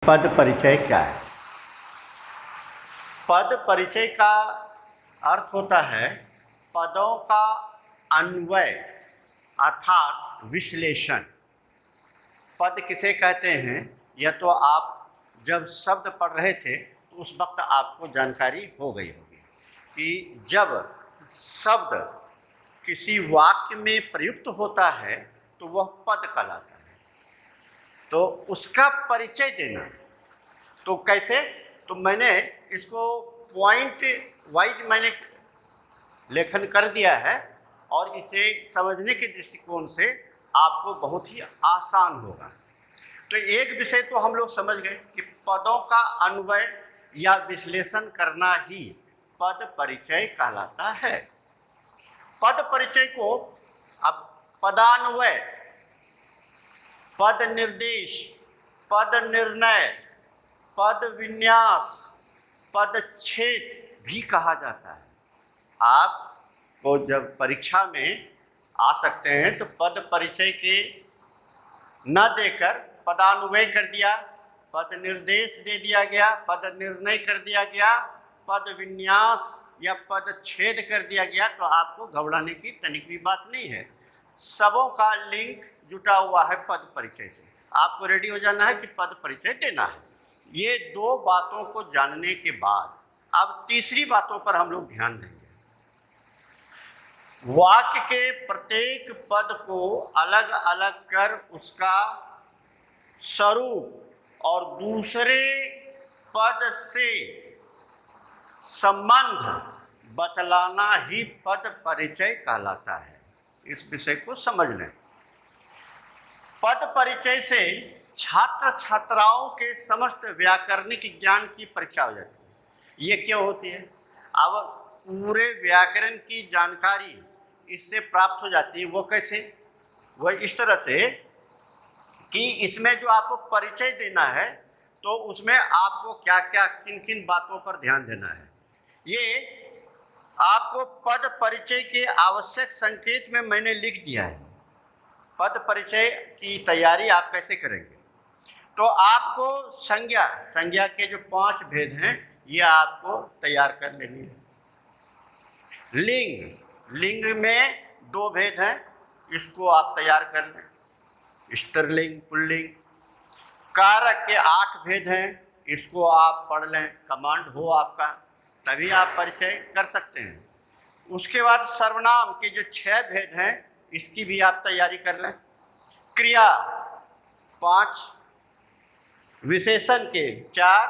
पद परिचय क्या है? पद परिचय का अर्थ होता है पदों का अन्वय अर्थात विश्लेषण। पद किसे कहते हैं यह तो आप जब शब्द पढ़ रहे थे तो उस वक्त आपको जानकारी हो गई होगी कि जब शब्द किसी वाक्य में प्रयुक्त होता है तो वह पद कहलाता है। तो उसका परिचय देना तो कैसे, तो मैंने इसको पॉइंट वाइज मैंने लेखन कर दिया है और इसे समझने के दृष्टिकोण से आपको बहुत ही आसान होगा। तो एक विषय तो हम लोग समझ गए कि पदों का अन्वय या विश्लेषण करना ही पद परिचय कहलाता है। पद परिचय को अब पदान्वय, पद निर्देश, पद निर्णय, पद विन्यास, पदच्छेद भी कहा जाता है। आपको जब परीक्षा में आ सकते हैं तो पद परिचय के न देकर पदान्वय कर दिया, पद निर्देश दे दिया गया, पद निर्णय कर दिया गया, पद विन्यास या पदच्छेद कर दिया गया तो आपको घबराने की तनिक भी बात नहीं है। सबों का लिंक जुटा हुआ है पद परिचय से। आपको रेडी हो जाना है कि पद परिचय देना है। ये दो बातों को जानने के बाद अब तीसरी बातों पर हम लोग ध्यान देंगे। वाक्य के प्रत्येक पद को अलग अलग कर उसका स्वरूप और दूसरे पद से संबंध बतलाना ही पद परिचय कहलाता है। इस विषय को समझ लें। पद परिचय से छात्र छात्राओं के समस्त व्याकरणिक ज्ञान की परीक्षा हो जाती है। ये क्यों होती है? अब पूरे व्याकरण की जानकारी इससे प्राप्त हो जाती है। वो कैसे? वह इस तरह से कि इसमें जो आपको परिचय देना है तो उसमें आपको क्या क्या किन किन बातों पर ध्यान देना है। ये आपको पद परिचय के आवश्यक संकेत में मैंने लिख दिया है। पद परिचय की तैयारी आप कैसे करेंगे? तो आपको संज्ञा के जो 5 भेद हैं ये आपको तैयार कर लेनी है। लिंग में 2 भेद हैं, इसको आप तैयार कर लें, स्त्रीलिंग पुल्लिंग। कारक के 8 भेद हैं, इसको आप पढ़ लें, कमांड हो आपका तभी आप परिचय कर सकते हैं। उसके बाद सर्वनाम के जो 6 भेद हैं इसकी भी आप तैयारी कर लें। क्रिया 5, विशेषण के 4,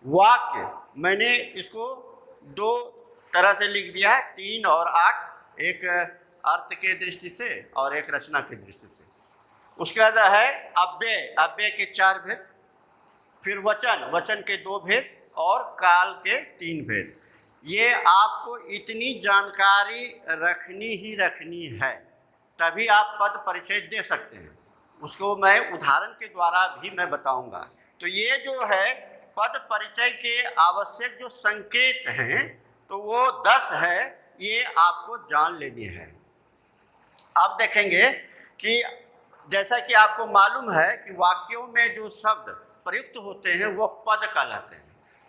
वाक्य मैंने इसको 2 तरह से लिख दिया है, 3 और 8, एक अर्थ के दृष्टि से और एक रचना की दृष्टि से। उसके बाद है अव्यय के 4 भेद, फिर वचन के 2 भेद और काल के 3 भेद। ये आपको इतनी जानकारी रखनी है तभी आप पद परिचय दे सकते हैं। उसको मैं उदाहरण के द्वारा भी मैं बताऊंगा। तो ये जो है पद परिचय के आवश्यक जो संकेत हैं तो वो 10 है, ये आपको जान लेनी है। अब देखेंगे कि जैसा कि आपको मालूम है कि वाक्यों में जो शब्द प्रयुक्त होते हैं वो पद कहलाते हैं,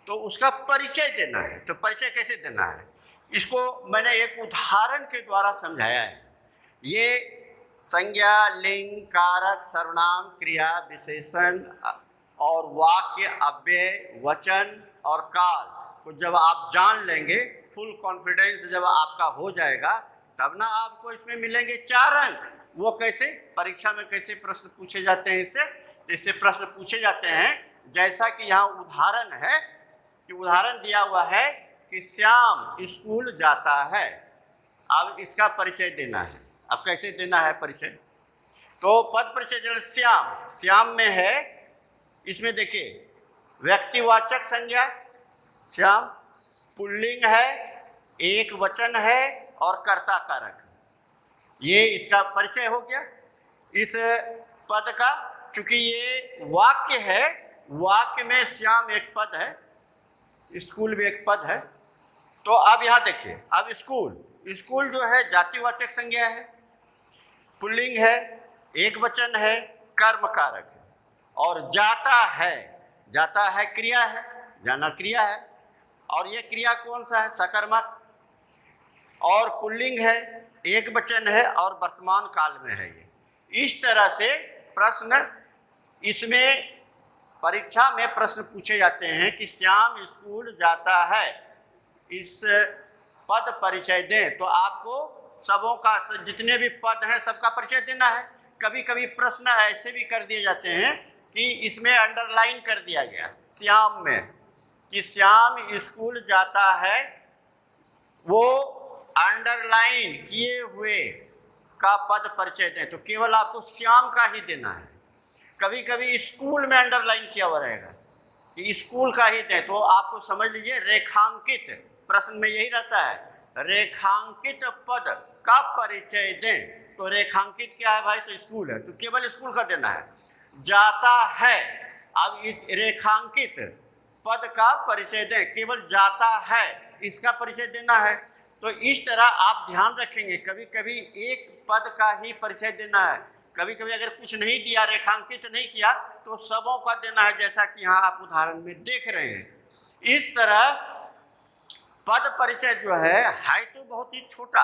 तो उसका परिचय देना है। तो परिचय कैसे देना है इसको मैंने एक उदाहरण के द्वारा समझाया है। ये संज्ञा, लिंग, कारक, सर्वनाम, क्रिया, विशेषण और वाक्य, अव्यय, वचन और काल को जब आप जान लेंगे, फुल कॉन्फिडेंस जब आपका हो जाएगा तब ना आपको इसमें मिलेंगे 4 अंक। वो कैसे? परीक्षा में कैसे प्रश्न पूछे जाते हैं इससे प्रश्न पूछे जाते हैं जैसा कि यहाँ उदाहरण है कि उदाहरण दिया हुआ है कि श्याम स्कूल जाता है। अब इसका परिचय देना है। अब कैसे देना है परिचय? तो पद परिचय देना, श्याम में है, इसमें देखिए व्यक्तिवाचक संज्ञा श्याम, पुल्लिंग है, एक वचन है और कर्ता कारक है। ये इसका परिचय हो गया इस पद का। चूंकि ये वाक्य है, वाक्य में श्याम एक पद है, स्कूल भी एक पद है। तो अब यहाँ देखिए, अब स्कूल जो है जातिवाचक संज्ञा है, पुल्लिंग है, एक वचन है, कर्म कारक है। और जाता है, जाता है क्रिया है, जाना क्रिया है, और ये क्रिया कौन सा है? सकर्मक। और पुल्लिंग है, एक वचन है और वर्तमान काल में है ये। इस तरह से प्रश्न इसमें परीक्षा में प्रश्न पूछे जाते हैं कि श्याम स्कूल जाता है, इस पद परिचय दें। तो आपको सबों का, जितने भी पद हैं सबका परिचय देना है। कभी कभी प्रश्न ऐसे भी कर दिए जाते हैं कि इसमें अंडरलाइन कर दिया गया श्याम में कि श्याम स्कूल जाता है, वो अंडरलाइन किए हुए का पद परिचय दें। तो केवल आपको श्याम का ही देना है। कभी कभी स्कूल में अंडरलाइन किया हुआ रहेगा कि स्कूल का ही दें, तो आपको समझ लीजिए रेखांकित, प्रश्न में यही रहता है, रेखांकित पद का परिचय दें। तो रेखांकित क्या है भाई? तो स्कूल है, तो केवल स्कूल का देना है। जाता है, अब इस रेखांकित पद का परिचय दें, केवल जाता है इसका परिचय देना है। तो इस तरह आप ध्यान रखेंगे, कभी कभी एक पद का ही परिचय देना है, कभी कभी अगर कुछ नहीं दिया, रेखांकित नहीं किया, तो सबों का देना है, जैसा कि यहाँ आप उदाहरण में देख रहे हैं। इस तरह पद परिचय जो है तो बहुत ही छोटा,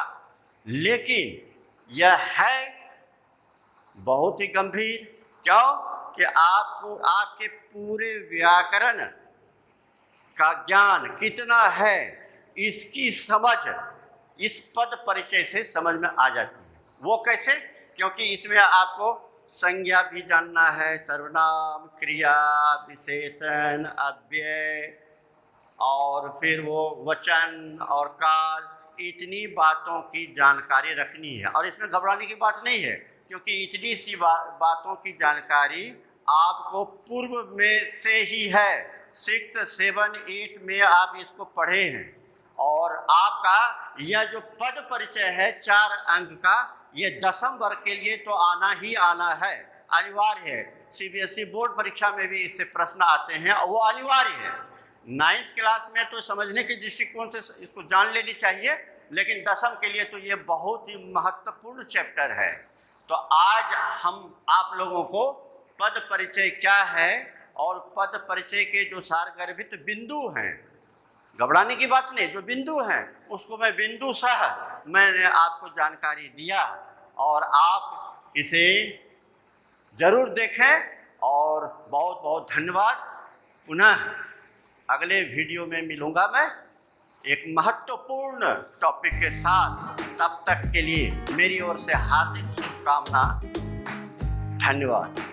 लेकिन यह है बहुत ही गंभीर। क्यों? कि आपको आपके पूरे व्याकरण का ज्ञान कितना है, इसकी समझ इस पद परिचय से समझ में आ जाती है। वो कैसे? क्योंकि इसमें आपको संज्ञा भी जानना है, सर्वनाम, क्रिया, विशेषण, अव्यय, और फिर वो वचन और काल, इतनी बातों की जानकारी रखनी है। और इसमें घबराने की बात नहीं है, क्योंकि इतनी सी बातों की जानकारी आपको पूर्व में से ही है। 6, 7, 8 में आप इसको पढ़े हैं। और आपका यह जो पद परिचय है 4 अंक का, ये 10वीं वर्ग के लिए तो आना ही आना है, अनिवार्य है। सीबीएसई बोर्ड परीक्षा में भी इससे प्रश्न आते हैं और वो अनिवार्य है। 9th क्लास में तो समझने के दृष्टिकोण से इसको जान लेनी चाहिए, लेकिन 10वीं के लिए तो ये बहुत ही महत्वपूर्ण चैप्टर है। तो आज हम आप लोगों को पद परिचय क्या है और पद परिचय के जो सारगर्भित बिंदु हैं, घबराने की बात नहीं, जो बिंदु हैं उसको मैं बिंदु सह मैंने आपको जानकारी दिया, और आप इसे जरूर देखें। और बहुत बहुत धन्यवाद। पुनः अगले वीडियो में मिलूंगा मैं एक महत्वपूर्ण टॉपिक के साथ। तब तक के लिए मेरी ओर से हार्दिक शुभकामना। धन्यवाद।